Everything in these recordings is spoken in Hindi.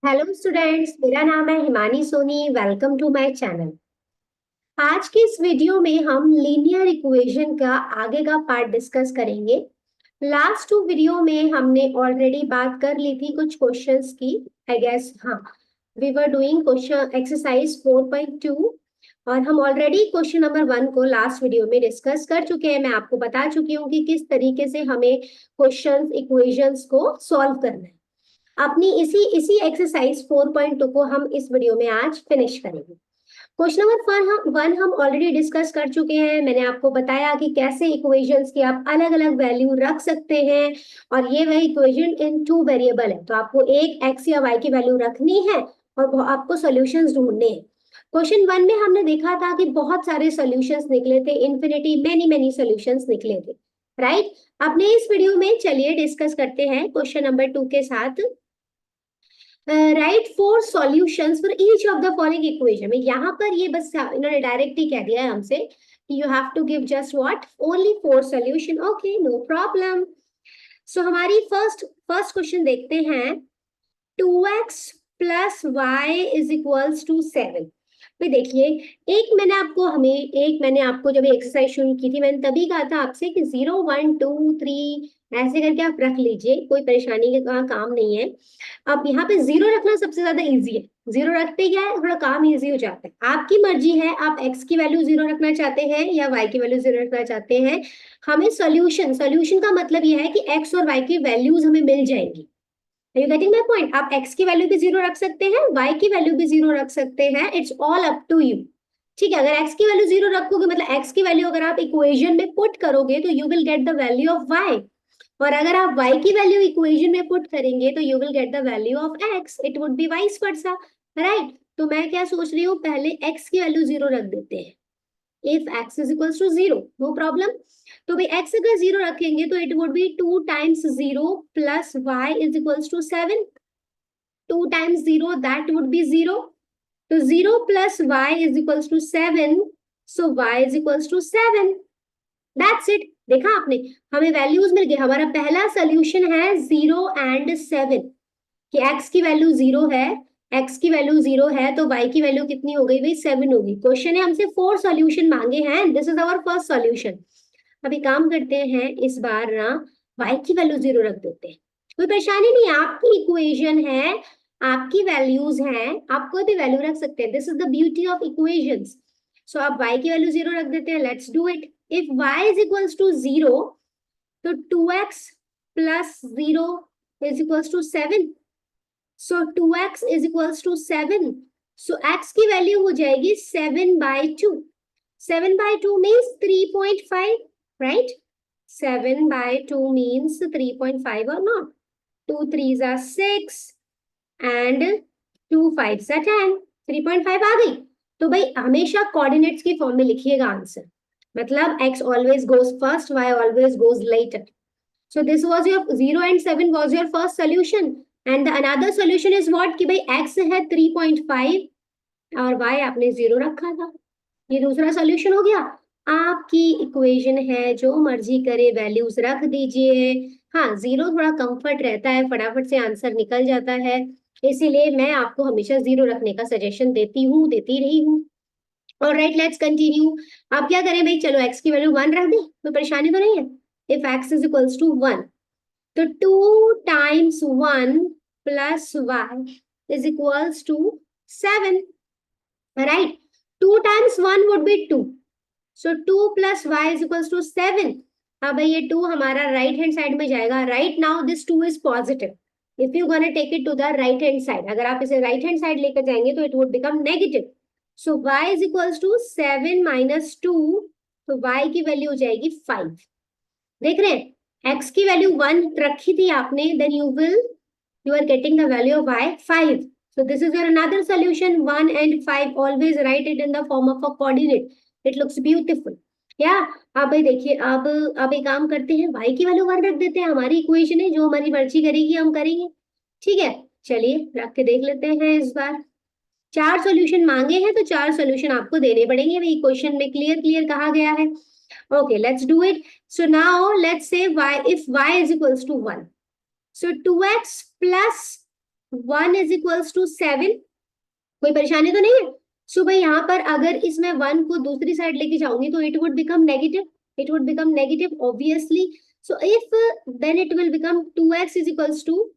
हेलो स्टूडेंट्स, मेरा नाम है Himani Soni. Welcome to my channel. आज के इस वीडियो में हम लीनियर इक्वेशन का आगे का पार्ट डिस्कस करेंगे। लास्ट टू वीडियो में हमने ऑलरेडी बात कर ली थी कुछ क्वेश्चंस की। आई गेस हाँ, we were doing question exercise 4.2 और हम ऑलरेडी क्वेश्चन नंबर 1 को लास्ट वीडियो में डिस्कस कर चुके हैं। मैं आपको बता चुकी हूँ कि किस तरीके से हमें क्वेश्चंस इक्वेशंस को सॉल्व करना है। अपनी इसी इसी एक्सरसाइज 4.2 को हम इस वीडियो में आज फिनिश करेंगे। क्वेश्चन नंबर 1 हम ऑलरेडी डिस्कस कर चुके हैं। मैंने आपको बताया कि कैसे इक्वेशंस की आप अलग अलग वैल्यू रख सकते हैं और ये वही इक्वेशन इन टू वेरिएबल है, तो आपको एक एक्स या वाई की वैल्यू रखनी है और आपको सॉल्यूशंस ढूंढने हैं। क्वेश्चन 1 में हमने देखा था कि बहुत सारे सॉल्यूशंस निकले थे, इन्फिनिटी मेनी मेनी सॉल्यूशंस निकले थे, राइट। अपने इस वीडियो में चलिए डिस्कस करते हैं क्वेश्चन नंबर 2 के साथ। Right four solutions for each of the following equation में यहाँ पर ये बस इन्होंने डायरेक्ट ही कह दिया है हमसे कि you have to give just what only four solution. Okay, no problem. So हमारी फर्स्ट फर्स्ट क्वेश्चन देखते हैं। 2x plus y is equals to 7। तो देखिए, एक मैंने आपको जब एक्सरसाइज शुरू की थी मैंने तभी कहा था आपसे कि 0 1 2 3 ऐसे करके आप रख लीजिए, कोई परेशानी का काम नहीं है। अब यहाँ पे जीरो रखना सबसे ज्यादा इजी है। जीरो रखते क्या है, थोड़ा काम इजी हो जाता है। आपकी मर्जी है, आप x की वैल्यू जीरो रखना चाहते हैं या y की वैल्यू जीरो रखना चाहते हैं। हमें सॉल्यूशन सॉल्यूशन का मतलब यह है कि x और y की वैल्यूज हमें मिल जाएंगी। You getting my point? आप x की वैल्यू भी जीरो रख सकते हैं, y की वैल्यू भी जीरो रख सकते हैं। It's all up to you. ठीक है, अगर x की वैल्यू जीरो रखोगे मतलब x की वैल्यू अगर आप इक्वेशन में पुट करोगे तो you will get the value of y, और अगर आप y की वैल्यू इक्वेशन में पुट करेंगे तो you will get the value of x। It would B vice versa, right. तो मैं क्या सोच रही हूँ, पहले x की वैल्यू जीरो रख देते हैं। If x is equals to zero, no problem. तो भाई x अगर जीरो रखेंगे तो it would be 2 times zero plus y is equals to 7। 2 times zero that would be zero, तो zero plus y is equals to 7, so y is equals to 7। That's it. देखा आपने, हमें वैल्यूज मिल गई। हमारा पहला सोल्यूशन है 0 एंड 7 कि x की वैल्यू जीरो है, x की वैल्यू जीरो है तो y की वैल्यू कितनी हो गई भाई, 7 होगी। क्वेश्चन है हमसे फोर सॉल्यूशन मांगे हैं, this is our first solution. अभी काम करते हैं, इस बार ना y की वैल्यू जीरो रख देते हैं। कोई परेशानी नहीं, आपकी इक्वेशन है, आपकी वैल्यूज हैं, आप कोई भी वैल्यू रख सकते हैं। This is the beauty of equations. So आप y की वैल्यू जीरो रख देते हैं। Let's do it. If y is equals to zero तो 2x plus zero is equals to 7। So 2x is equals to 7। So x की वैल्यू हो जाएगी 7/2। 7/2 मीन्स 3.5, राइट। 7/2 मीन्स 3.5 और not. 2 3s are 6 and 2 5s are 10। 3.5 आ गई। तो भाई हमेशा कोऑर्डिनेट्स की फॉर्म में लिखिएगा आंसर, मतलब x always goes first, y always goes later. So this was your 0 and 7 was your first solution, and the another solution is what कि भाई x है 3.5 और y आपने 0 रखा था। ये दूसरा सॉल्यूशन हो गया। आपकी इक्वेशन है, जो मर्जी करे वैल्यूज रख दीजिए। हाँ, जीरो थोड़ा कंफर्ट रहता है, फटाफट से आंसर निकल जाता है, इसीलिए मैं आपको हमेशा जीरो रखने का सजेशन देती हूँ, देती रही हूँ। और राइट, लेट्स कंटिन्यू। आप क्या करें भाई, चलो x की वैल्यू 1 रख दें, कोई परेशानी तो नहीं है। If x is equals to 1 तो 2 times 1 plus y is equals to 7, right. 2 times 1 would be 2, so 2 plus y is equals to 7। अब ये 2 हमारा राइट हैंड साइड में जाएगा। Right now this 2 is positive, if you gonna take it to the right hand side, अगर आप इसे राइट हैंड साइड लेकर जाएंगे तो it would become negative. So y is equals to 7 minus 2, तो y की वैल्यू हो जाएगी 5। देख रहे हैं, x की वैल्यू 1 रखी थी आपने, then you are getting the value of y 5. So this is your another solution, 1 and 5 always write it in the form of a coordinate, it looks beautiful। या अब भाई देखिए, अब एक काम करते हैं, y की वैल्यू 1 रख देते हैं। हमारी इक्वेशन है, जो हमारी मर्जी करेगी हम करेंगे। ठीक है, चलिए रख के देख लेते हैं। इस बार 4 सॉल्यूशन मांगे हैं तो 4 सॉल्यूशन आपको देने पड़ेंगे भाई, क्वेश्चन में क्लियर क्लियर कहा गया है। Okay, let's do it. So now let's say y, if y is equals to 1. So 2x plus 1 is equals to 7, कोई परेशानी तो नहीं है? सो भाई यहाँ पर अगर इसमें 1 को दूसरी साइड लेके जाऊंगी तो it would become negative, it would become negative obviously. So if then it will become 2x is equals to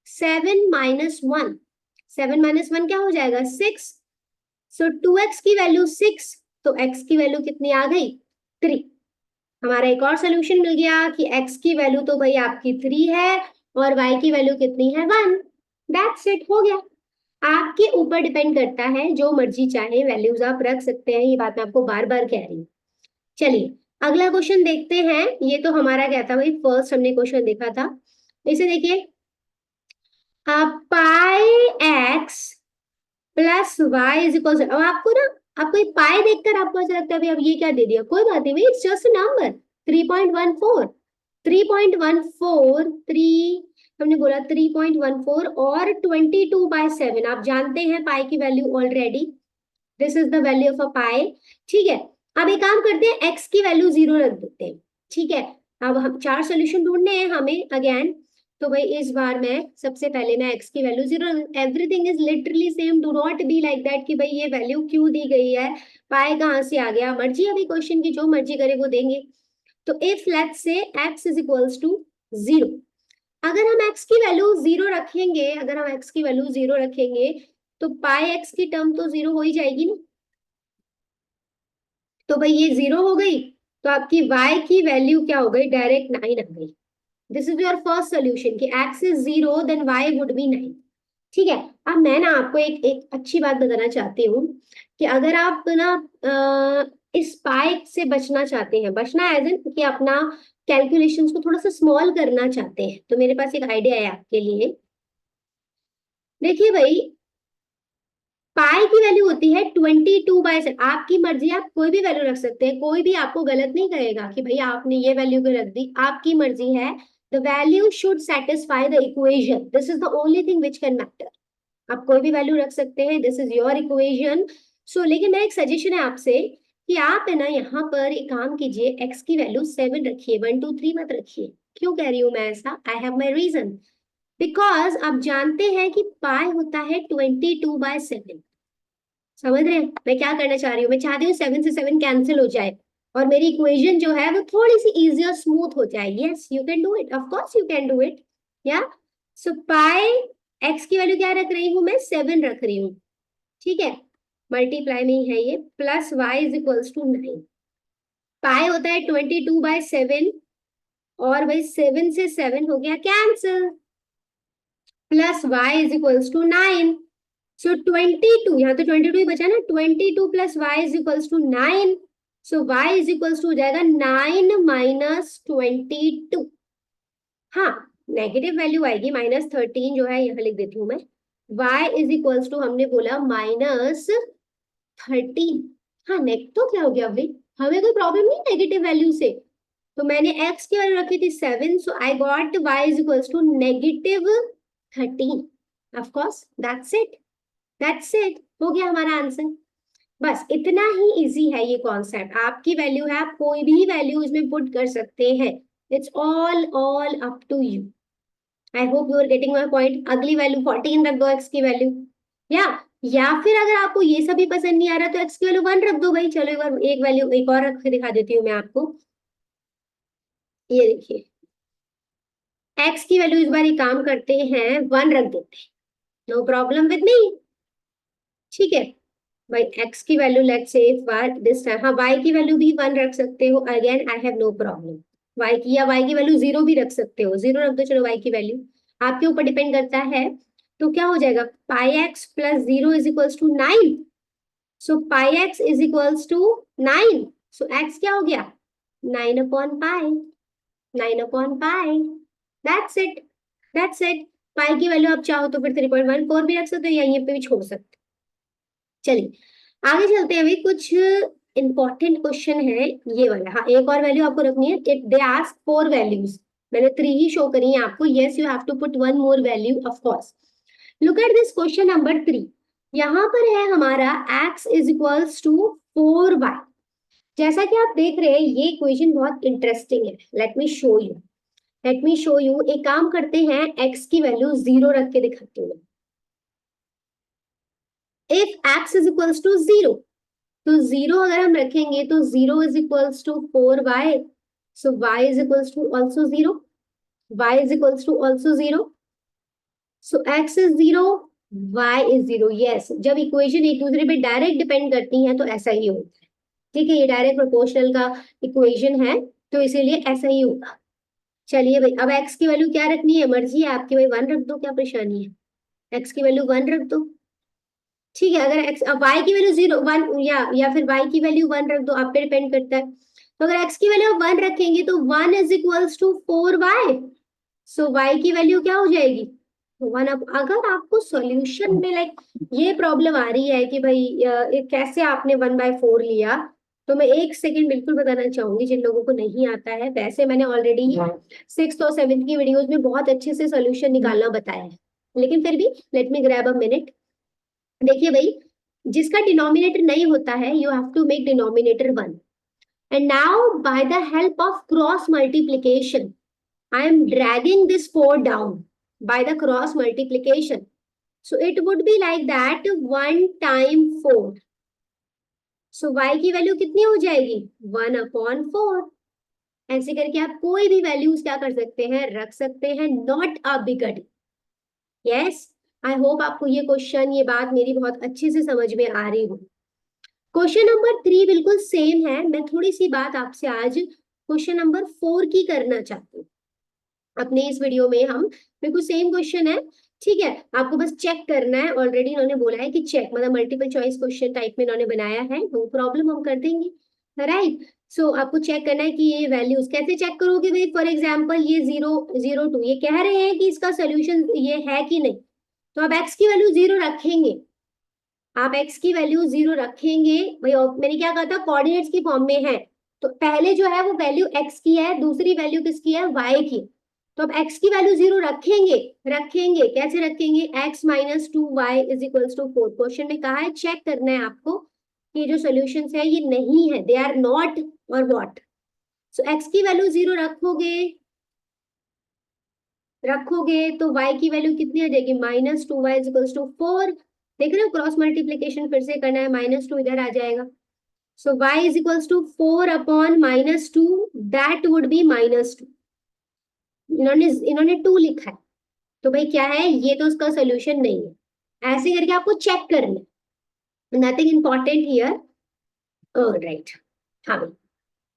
7 minus 1. 7 minus 1 क्या हो जाएगा? 6. सो 2x की वैल्यू 6, तो x की वैल्यू कितनी आ गई? 3. हमारा एक और सोल्यूशन मिल गया कि x की वैल्यू तो भाई आपकी 3 है और y की वैल्यू कितनी है? 1. दैट्स इट, हो गया. आपके ऊपर डिपेंड करता है, जो मर्जी चाहे वैल्यूज आप रख सकते हैं, ये बात मैं आपको बार बार कह रही हूँ. चलिए अगला क्वेश्चन देखते हैं. ये तो हमारा क्या था भाई? फर्स्ट हमने क्वेश्चन देखा था. इसे देखिए, pi x plus y is equal, अब आपको ना, आपको एक पाई देखकर आपको ऐसा लगता है भाई अब ये क्या दे दिया. कोई बात नहीं भाई, इट्स जस्ट अ नंबर. 3.14, 3.14, 3 हमने बोला 3.14 और 22/7. आप जानते हैं पाई की value already. This is the value of a pi. ठीक है, अब एक काम करते हैं, एक्स की वैल्यू 0 रख देते हैं. ठीक है, अब हम 4 सोल्यूशन ढूंढने हैं हमें अगेन. तो भाई इस बार मैं सबसे पहले मैं x की value 0, everything is literally same, do not be like that कि भाई ये वैल्यू क्यों दी गई है, पाई कहाँ से आ गया. मर्जी अभी क्वेश्चन की, जो मर्जी करे वो देंगे. तो if let's say x is equals to 0, अगर हम x की वैल्यू 0 रखेंगे, अगर हम x की वैल्यू 0 रखेंगे तो पाई x की टर्म तो 0 हो ही जाएगी ना. तो भाई ये 0 हो गई, तो आपकी y की वैल्यू क्या हो गई? डायरेक्ट 9 आ गई. This is your first solution कि x is 0 then y would be 9. ठीक है, अब मैं ना आपको एक एक अच्छी बात बताना चाहती हूँ कि अगर आप ना इस पाई से बचना चाहते हैं, बचना एज इन कि अपना कैलकुलेशंस को थोड़ा सा स्मॉल करना चाहते हैं, तो मेरे पास एक आइडिया है आपके लिए. देखिए भाई, पाई की वैल्यू होती है 22/7. आपकी मर्जी, आप कोई भी वैल्यू रख सकते हैं, कोई भी आपको गलत नहीं करेगा कि भाई आपने ये वैल्यू क्यों रख दी, आपकी मर्जी है. The value should satisfy the equation, this is the only thing which can matter. आप कोई भी वैल्यू रख सकते हैं, दिस इज योर इक्वेशन. सो लेकिन मैं एक सजेशन है आपसे कि आप है ना यहाँ पर एक काम कीजिए, एक्स की वैल्यू 7 रखिए, 1 2 3 मत रखिए. क्यों कह रही हूँ मैं ऐसा? I have my reason. Because आप जानते हैं कि पाई होता है 22/7. समझ रहे हैं मैं क्या करना चाह रही हूँ? मैं चाहती हूँ 7 से 7 कैंसिल हो जाए और मेरी इक्वेशन जो है वो थोड़ी सी इजी और स्मूथ हो जाए. Yes you can do it, of course you can do it. या सो पाई एक्स की वैल्यू क्या रख रही हूँ मैं? 7 रख रही हूँ. ठीक है, मल्टीप्लाई में ही है ये, plus y is equals to 9. Pi होता है 22/7 और भाई 7 से 7 हो गया cancel, plus y is equals to 9. So 22, यहाँ तो 22 ही बचा ना, 22 plus y is equals to 9. So y is equals to हो जाएगा 9 माइनस 22. हाँ, नेगेटिव वैल्यू आएगी, -13 जो है यहाँ लिख देती हूँ मैं. y इज इक्वल्स टू हमने बोला -13. हाँ, नेक तो क्या हो गया भाई, हमें कोई प्रॉब्लम नहीं नेगेटिव वैल्यू से. तो मैंने x की वैल्यू रखी थी 7, so I got y is equals to -13. Of course that's it, that's it, हो गया हमारा आंसर. बस इतना ही इजी है ये कॉन्सेप्ट. आपकी वैल्यू है, आप कोई भी वैल्यू इसमें पुट कर सकते हैं. It's all up to you. I hope you are getting my point. अगली वैल्यू 14 रख दो एक्स की वैल्यू. या या फिर अगर आपको ये सभी पसंद नहीं आ रहा तो एक्स की वैल्यू 1 रख दो भाई. चलो एक बार एक वैल्यू एक और रख के दिखा देती हूँ मैं आपको. ये देखिए, एक्स की वैल्यू इस बार एक काम करते हैं, 1 रख देते हैं. No problem with me. ठीक है भाई, x की value let's say this time, हाँ y की वैल्यू भी 1 रख सकते हो, again I have no problem. y की, या y की वैल्यू 0 भी रख सकते हो, 0 रख दो. चलो y की वैल्यू आपके ऊपर डिपेंड करता है. तो क्या हो जाएगा? Pi x plus 0 is equals to 9. So pi x is equals to 9. So x क्या हो गया? 9/पाई, 9/पाई. That's it, that's it. Pi की वैल्यू आप चाहो तो फिर 3.14 भी रख सकते हो या यहीं पे भी छोड़ सकते हो. चलिए आगे चलते हैं. अभी कुछ इंपॉर्टेंट क्वेश्चन है ये वाला. हाँ, एक और वैल्यू आपको रखनी है. इट दे आस्क 4 वैल्यूज, मैंने 3 ही शो करी है आपको. Yes you have to put 1 more value of course. Look at this question number 3. यहाँ पर है हमारा x is equals to 4y. जैसा कि आप देख रहे हैं ये इक्वेशन बहुत इंटरेस्टिंग है. Let me show you, let me show you. एक काम करते हैं, x की वैल्यू 0 रख के दिखाती हूँ. If x is equals to 0, तो 0 अगर हम रखेंगे तो 0 is equals to 4y, so y is equals to also 0, y is equals to also 0, so x is 0, y is 0। Yes, जब इक्वेशन एक दूसरे पे डायरेक्ट डिपेंड करती हैं तो ऐसा ही होता है। ठीक है, ये डायरेक्ट प्रोपोर्शनल का इक्वेशन है, तो इसीलिए ऐसा ही होगा। चलिए भाई, अब x की वैल्यू क्या रखनी है, मर्जी है आपकी भाई, 1 रख दो, क्या परेशानी है, x की वैल्यू 1 रख दो। ठीक है, अगर x अब y की वैल्यू 0 1 या फिर y की वैल्यू 1 रख दो, आप पे डिपेंड करता है। तो अगर x की वैल्यू 1 रखेंगे तो 1 is equals to 4y, so y की वैल्यू क्या हो जाएगी, 1। अब अगर आपको सॉल्यूशन में लाइक ये प्रॉब्लम आ रही है कि भाई कैसे आपने 1/4 लिया, तो मैं एक सेकंड बिल्कुल बताना चाहूंगी जिन लोगों को नहीं आता है। वैसे मैंने ऑलरेडी 6th और 7th की वीडियोस में बहुत अच्छे से सॉल्यूशन निकालना बताया है, लेकिन फिर भी let me grab a minute. देखिए भाई, जिसका डिनोमिनेटर नहीं होता है, you have to make denominator 1, and now by the help of cross multiplication I am dragging this 4 down by the cross multiplication. So it would be like that 1 time 4. So y की वैल्यू कितनी हो जाएगी, 1/4। ऐसे करके आप कोई भी वैल्यूज क्या कर सकते हैं, रख सकते हैं, not a big deal. Yes, I hope आपको ये क्वेश्चन, ये बात मेरी बहुत अच्छे से समझ में आ रही हो। क्वेश्चन नंबर 3 बिल्कुल सेम है, मैं थोड़ी सी बात आपसे आज क्वेश्चन नंबर 4 की करना चाहती हूँ। अपने इस वीडियो में हम बिल्कुल सेम क्वेश्चन है, ठीक है, आपको बस चेक करना है। ऑलरेडी इन्होंने बोला है कि चेक मतलब मल्टीपल चॉइस क्वेश्चन टाइप में इन्होंने बनाया है, नो प्रॉब्लम, हम कर देंगे, राइट। सो आपको चेक करना है कि ये वैल्यूज कैसे चेक करोगे भाई। फॉर एग्जांपल ये 0 0 2 ये कह रहे हैं कि इसका सोल्यूशन ये है कि नहीं, तो आप x की वैल्यू 0 रखेंगे, आप x की वैल्यू 0 रखेंगे भाई। मैंने क्या कहा था, कोऑर्डिनेट्स की फॉर्म में है, तो पहले जो है वो वैल्यू x की है, दूसरी वैल्यू किसकी है, y की। तो अब x की वैल्यू 0 रखेंगे, रखेंगे कैसे रखेंगे, x minus 2y is equals to 4। Question में कहा है चेक करना है आपको कि जो सोल्यूशन है ये नहीं है, दे आर नॉट और व्हाट। सो x की वैल्यू 0 रखोगे, रखोगे तो y की वैल्यू कितनी आ जाएगी, -2y इज इक्वल्स टू 4। देख रहे हो, क्रॉस मल्टीप्लीकेशन फिर से करना है, -2 इधर आ जाएगा। So y is equals to 4/-2, that would be -2। इन्होंने 2 लिखा है, तो भाई क्या है, ये तो उसका सोल्यूशन नहीं है। ऐसे करके आपको चेक करना है, नथिंग इंपॉर्टेंट हियर, राइट। हाँ भाई,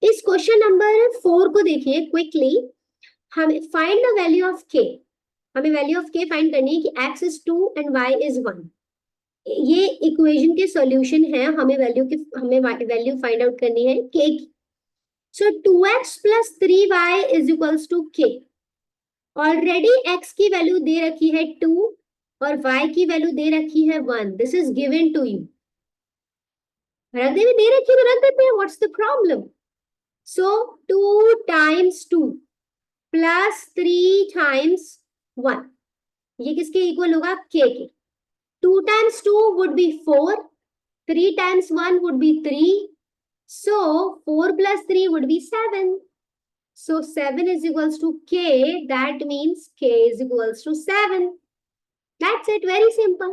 इस क्वेश्चन नंबर 4 को देखिए क्विकली। हमें find the value of k, हमें वैल्यू ऑफ k फाइंड करनी है कि x is 2 and y is 1। ये इक्वेशन के सॉल्यूशन है, हमें वैल्यू फाइंड आउट करनी है k की। So 2x plus 3y is equals to k। Already x की वैल्यू दे रखी है 2 और y की वैल्यू दे रखी है 1, this is given to you. रख दे, दे रखी है तो रख देते हैं, what's the problem. So 2 times 2 plus 3 times 1, ये किसके इक्वल होगा, k के। 2 times 2 would be 4, 3 times 1 would be 3, so 4 plus 3 would be 7. So 7 is equals to k, that means k is equals to 7. That's it, very simple.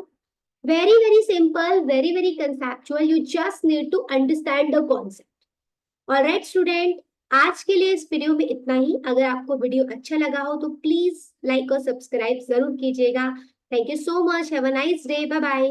Very, very simple, very, very conceptual. You just need to understand the concept. Alright student, आज के लिए इस वीडियो में इतना ही। अगर आपको वीडियो अच्छा लगा हो तो प्लीज लाइक और सब्सक्राइब जरूर कीजिएगा। Thank you so much, have a nice day, bye bye.